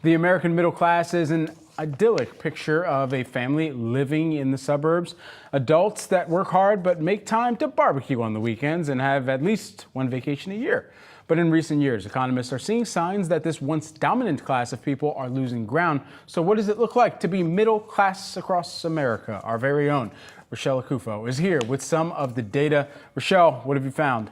The American middle class is an idyllic picture of a family living in the suburbs. Adults that work hard but make time to barbecue on the weekends and have at least one vacation a year. But in recent years, economists are seeing signs that this once dominant class of people are losing ground. So what does it look like to be middle class across America? Our very own Rochelle Akufo is here with some of the data. Rochelle, what have you found?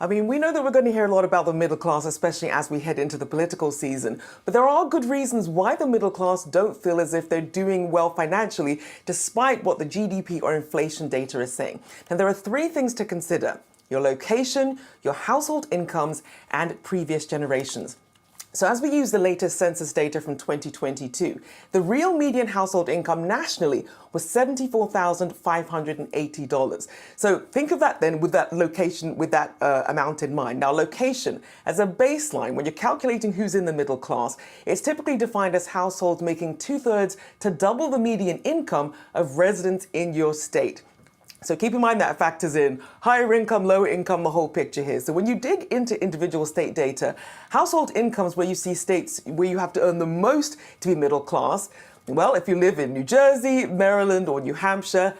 I mean, we know that we're going to hear a lot about the middle class, especially as we head into the political season. But there are good reasons why the middle class don't feel as if they're doing well financially, despite what the GDP or inflation data is saying. And there are three things to consider: your location, your household incomes, and previous generations. So as we use the latest census data from 2022, the real median household income nationally was $74,580. So think of that then with that location, with that amount in mind. Now, location as a baseline, when you're calculating who's in the middle class, it's typically defined as households making 2/3 to double the median income of residents in your state. So keep in mind that factors in higher income, lower income, the whole picture here. So when you dig into individual state data, household incomes where you see states where you have to earn the most to be middle class, well, if you live in New Jersey, Maryland, or New Hampshire,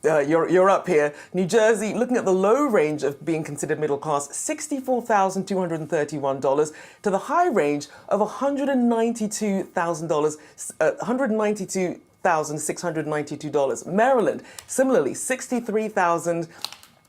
you're up here. New Jersey, looking at the low range of being considered middle class, $64,231 to the high range of $192,000, $192,692. Maryland, similarly, $63,000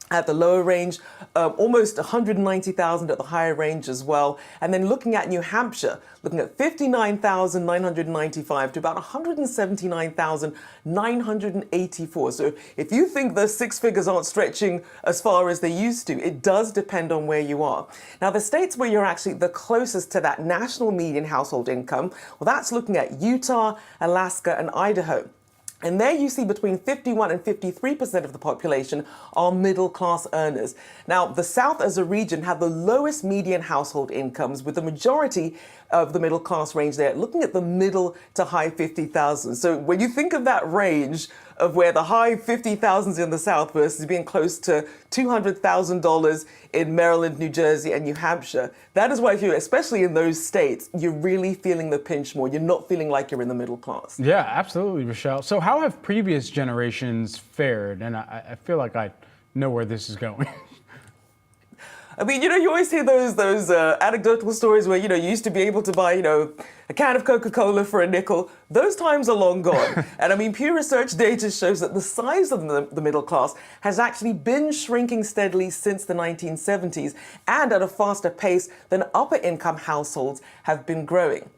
at the lower range, almost $190,000 at the higher range as well. And then looking at New Hampshire, looking at $59,995 to about $179,984. So if you think those six figures aren't stretching as far as they used to, it does depend on where you are. Now, the states where you're actually the closest to that national median household income, well, that's looking at Utah, Alaska, and Idaho. And there you see between 51 and 53% of the population are middle-class earners. Now, the South as a region have the lowest median household incomes, with the majority of the middle-class range there looking at the middle to high 50,000. So when you think of that range of where the high 50,000s in the South versus being close to $200,000 in Maryland, New Jersey, and New Hampshire, that is why if you're, especially in those states, you're really feeling the pinch more. You're not feeling like you're in the middle class. Yeah, absolutely, Rochelle. So how have previous generations fared? And I feel like I know where this is going. I mean, you always hear those anecdotal stories where, you used to be able to buy, a can of Coca-Cola for a nickel. Those times are long gone. And I mean, Pew Research data shows that the size of the middle class has actually been shrinking steadily since the 1970s and at a faster pace than upper income households have been growing.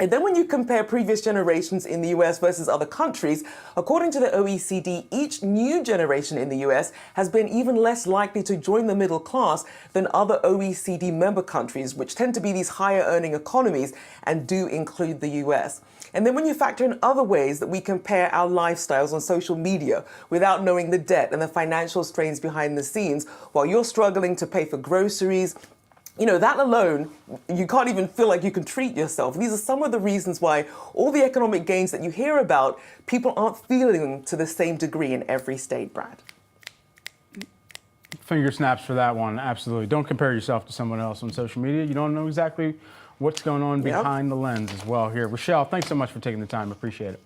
And then when you compare previous generations in the US versus other countries, according to the OECD, each new generation in the US has been even less likely to join the middle class than other OECD member countries, which tend to be these higher earning economies and do include the US. And then when you factor in other ways that we compare our lifestyles on social media without knowing the debt and the financial strains behind the scenes, while you're struggling to pay for groceries, that alone, you can't even feel like you can treat yourself. These are some of the reasons why all the economic gains that you hear about, people aren't feeling to the same degree in every state, Brad. Finger snaps for that one, absolutely. Don't compare yourself to someone else on social media. You don't know exactly what's going on behind the lens as well here. Rochelle, thanks so much for taking the time. Appreciate it.